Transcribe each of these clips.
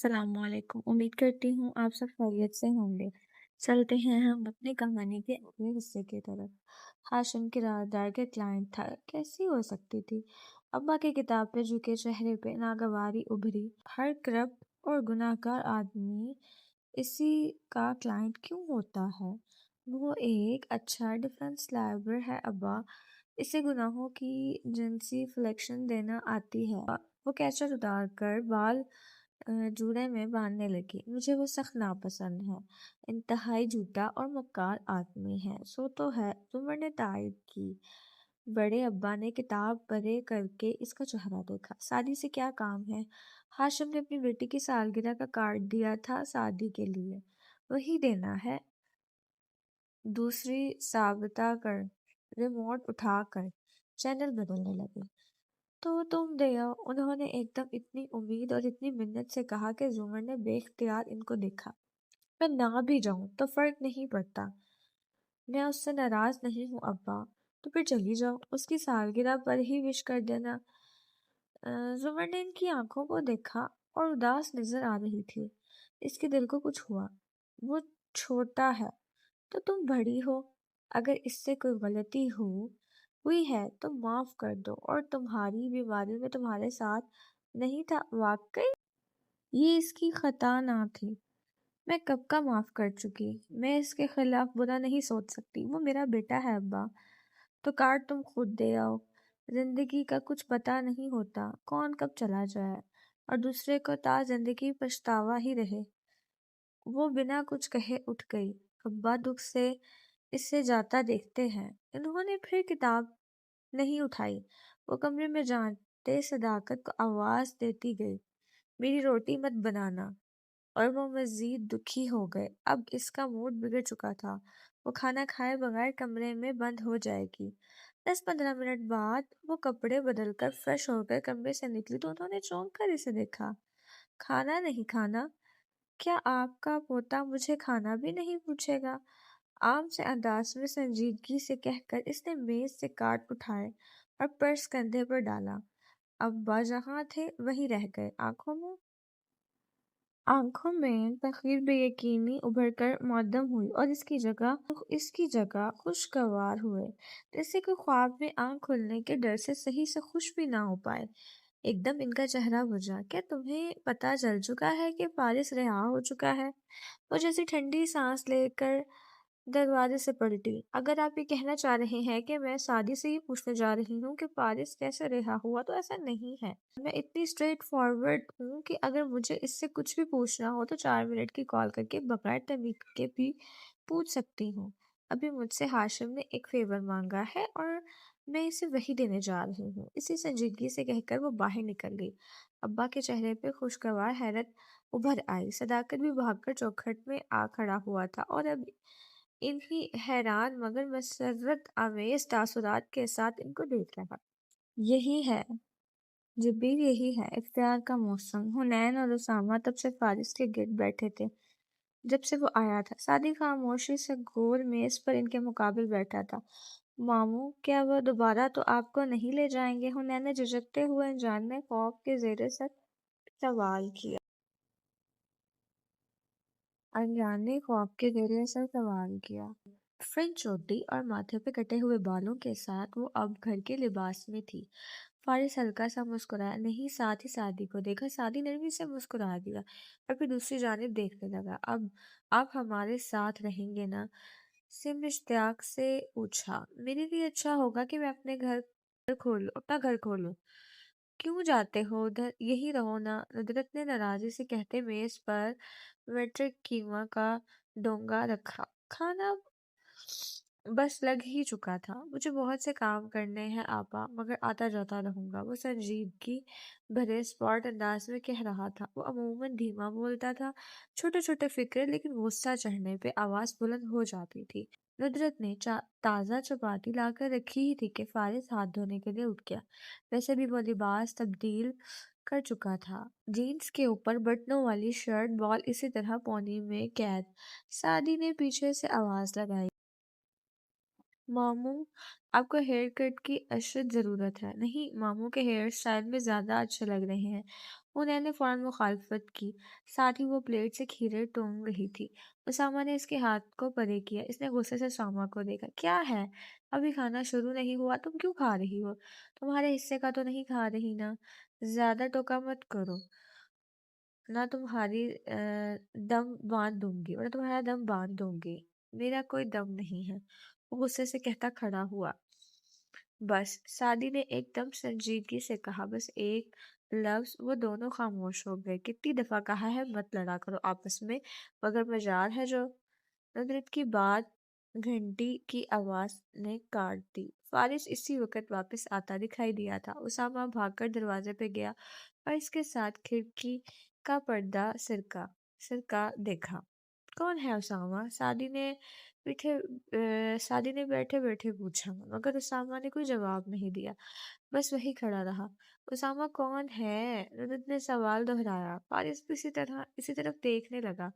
अस्सलाम वालेकुम। उम्मीद करती हूँ आप सब खैरियत से होंगे। चलते हैं हम अपनी कहानी के अगले हिस्से की तरफ। हाशिम किराएदार के क्लाइंट था, कैसी हो सकती थी। अब्बा की किताब पे झुके चेहरे पे नागवारी उभरी। हर करप्ट और गुनाहगार आदमी इसी का क्लाइंट क्यों होता है? वो एक अच्छा डिफेंस लॉयर है अब्बा। इसे गुनाहों की जिनसी फ्लेक्शन देना आती है। वो कैचर उतार कर बाल जूड़े में बांधने लगी। मुझे वो सख्त नापसंद है। इंतहाई झूठा और मक्कार आदमी है। सो तो है, जुमर ने तायद की। बड़े अब्बा ने किताब परे करके इसका चेहरा देखा। शादी से क्या काम है? हाशिम ने अपनी बेटी की सालगिरह का कार्ड दिया था शादी के लिए, वही देना है। दूसरी साबिता कर रिमोट उठाकर चैनल बदलने लगे। तो तुम दे आओ, उन्होंने एकदम इतनी उम्मीद और इतनी मिन्नत से कहा कि जुमर ने बेख्तियार इनको देखा। मैं ना भी जाऊं तो फर्क नहीं पड़ता, मैं उससे नाराज नहीं हूँ अब्बा। तो फिर चली जाओ, उसकी सालगिरह पर ही विश कर देना। जुमर ने इनकी आंखों को देखा और उदास नजर आ रही थी। इसके दिल को कुछ हुआ। वो छोटा है तो तुम बड़ी हो। अगर इससे कोई गलती हुई है तो माफ कर दो। और तुम्हारी बीमारी में तुम्हारे साथ नहीं था, वाकई ये इसकी खता ना थी। मैं कब का माफ कर चुकी। मैं इसके खिलाफ बुरा नहीं सोच सकती। वो मेरा बेटा है अब्बा। तो कार्ड तुम खुद दे आओ। जिंदगी का कुछ पता नहीं होता, कौन कब चला जाए और दूसरे को ता जिंदगी पछतावा ही रहे। वो बिना कुछ कहे उठ गई। अब्बा दुख से इससे जाता देखते हैं। इन्होंने फिर किताब नहीं उठाई। वो कमरे में जाते सदाकत को आवाज देती गई, मेरी रोटी मत बनाना। और वो मजीद दुखी हो गए। अब इसका मूड बिगड़ चुका था। वो खाना खाए बगैर कमरे में बंद हो जाएगी। 10-15 मिनट बाद वो कपड़े बदलकर फ्रेश होकर कमरे से निकली तो उन्होंने चौंक कर इसे देखा। खाना नहीं खाना? क्या आपका पोता मुझे खाना भी नहीं पूछेगा? आम से अंदाज में संजीदगी से कहकर इसने मेज से कार्ड उठाए और पर्स कंधे पर डाला। अब्बा जहाँ थे वहीं रह गए। आंखों में तखीर बेयकीनी उभर कर मुअद्दम हुई और इसकी जगह खुशगवार हुए, जैसे कोई ख्वाब में आंख खुलने के डर से सही से खुश भी ना हो पाए। एकदम इनका चेहरा बुझा। क्या तुम्हें पता चल चुका है कि फारिस रिहा हो चुका है? वो जैसी ठंडी सांस लेकर दरवाजे से पलटी। अगर आप ये कहना चाह रहे हैं कि मैं शादी से ही पूछने जा रही हूँ कि पारिस कैसे रिहा हुआ, तो ऐसा नहीं है। मैं इतनी स्ट्रेट फॉरवर्ड हूँ कि अगर मुझे इससे कुछ भी पूछना हो तो 4 मिनट की कॉल करके बगैर तमीज़ के भी पूछ सकती हूँ। अभी मुझसे हाशिम ने एक फेवर मांगा है और मैं इसे वही देने जा रही हूँ। इसी संजीदगी से कहकर वो बाहर निकल गई। अब्बा के चेहरे पे खुशगवार हैरत उभर आई। सदाकत भी भागकर चौखट में आ खड़ा हुआ था और अब इन्हीं हैरान मगर मसरत आमेज तासुरात के साथ इनको देख रहा। यही है जबीर, यही है इफ्तियार का मौसम। हुनैन और उसामा तब से फारिस के गिर्द बैठे थे जब से वो आया था। सादी खामोशी से गोल मेज पर इनके मुकाबिल बैठा था। मामू, क्या वह दोबारा तो आपको नहीं ले जाएंगे? हुनैन ने झिझकते हुए अनजान में खौफ के जेरे सर सवाल किया। फ्रेंच चोटी और माथे पे कटे हुए बालों के साथ वो अब घर के लिबास में थी। फारिस हल्का सा मुस्कुराया। नहीं, साथ ही सादी को देखा। सादी नरमी से मुस्कुरा दिया और फिर दूसरी जानिब देखने लगा। अब आप हमारे साथ रहेंगे ना? सिम इश्तियाक से पूछा। मेरे लिए अच्छा होगा कि मैं अपना घर खोलूं। क्यों जाते हो उधर, यही रहो ना? नुदरत ने नाराजी से कहते मेज पर मेट्रिक कीमा का डोंगा रखा। खाना बस लग ही चुका था। मुझे बहुत से काम करने हैं आपा, मगर आता जाता रहूंगा। वो संजीदगी भरे स्पॉट अंदाज में कह रहा था। वो अमूमन धीमा बोलता था, छोटे छोटे फिक्रे, लेकिन गुस्सा चढ़ने पे आवाज बुलंद हो जाती थी। नुदरत ने ताज़ा चपाती लाकर रखी ही थी कि फारिस हाथ धोने के लिए उठ गया। वैसे भी वो लिबास तब्दील कर चुका था। जीन्स के ऊपर बटनों वाली शर्ट, बॉल इसी तरह पौनी में कैद। सादी ने पीछे से आवाज लगाई। ماموں، آپ کو ہیئر کٹ کی اشد ضرورت ہے۔ نہیں، ماموں کے ہیئر اسٹائل میں زیادہ اچھے لگ رہے ہیں۔ انہوں نے فوراً مخالفت کی، ساتھ ہی وہ پلیٹ سے کھیرے ٹونگ رہی تھی۔ اسامہ نے اس کے ہاتھ کو پرے کیا۔ اس نے غصے سے اسامہ کو دیکھا۔ کیا ہے؟ ابھی کھانا شروع نہیں ہوا، تم کیوں کھا رہی ہو؟ تمہارے حصے کا تو نہیں کھا رہی نا؟ زیادہ ٹوکا مت کرو، نہ تمہاری دم باندھ دوں گی، ورنہ تمہارا دم باندھ دوں گی۔ میرا کوئی دم نہیں ہے، وہ غصے سے کہتا کھڑا ہوا۔ بس، سعدی نے ایک دم سنجیدگی سے کہا، بس ایک لفظ۔ وہ دونوں خاموش ہو گئے۔ کتنی دفعہ کہا ہے مت لڑا کرو آپس میں، مگر مجال ہے جو۔ ندرت کی بات گھنٹی کی آواز نے کاٹ دی۔ فارس اسی وقت واپس آتا دکھائی دیا تھا۔ اسامہ بھاگ کر دروازے پہ گیا اور اس کے ساتھ کھڑکی کا پردہ سرکا دیکھا۔ کون ہے اسامہ؟ سعدی نے بیٹھے بیٹھے پوچھا، مگر اسامہ نے کوئی جواب نہیں دیا، بس وہی کھڑا رہا۔ اسامہ کون ہے؟ ندرت نے سوال دہرایا۔ فارس بھی اسی طرف دیکھنے لگا۔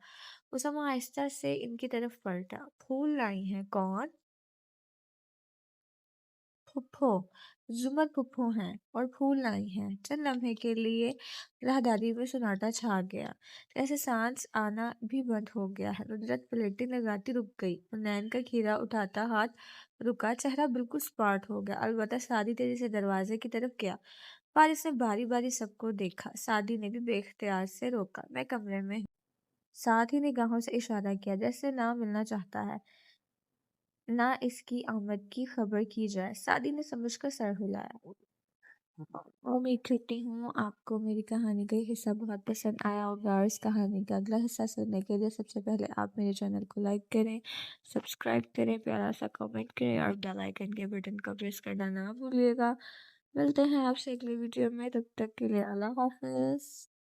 اسامہ آہستہ سے ان کی طرف پلٹا۔ پھول لائی ہیں؟ کون؟ پھپھو، زمر پھپھو ہیں، اور پھول لائی ہیں۔ چند لمحے کے لیے راہداری میں سناٹا چھا گیا، جیسے سانس آنا بھی بند ہو گیا ہے۔ ندرت پلیٹیں لگاتی رک گئی۔ حنین کا کھیرا اٹھاتا ہاتھ رکا، چہرہ بالکل سپاٹ ہو گیا۔ البتہ سعدی تیزی سے دروازے کی طرف گیا۔ فارس نے باری باری سب کو دیکھا۔ سعدی نے بھی بے اختیار سے روکا۔ میں کمرے میں ہوں۔ ساتھ ہی نگاہوں سے اشارہ کیا، جیسے نہ ملنا چاہتا ہے، نہ اس کی آمد کی خبر کی جائے۔ سعدی نے سمجھ کر سر ہلایا۔ امید کرتی ہوں آپ کو میری کہانی کا یہ حصہ بہت پسند آیا ہوگا، اور اس کہانی کا اگلا حصہ سننے کے لیے سب سے پہلے آپ میرے چینل کو لائک کریں، سبسکرائب کریں، پیارا سا کمنٹ کریں، اور بیل آئیکن کے بٹن کو پریس کرنا نہ بھولیے گا۔ ملتے ہیں آپ سے اگلی ویڈیو میں، تب تک کے لیے اللہ حافظ۔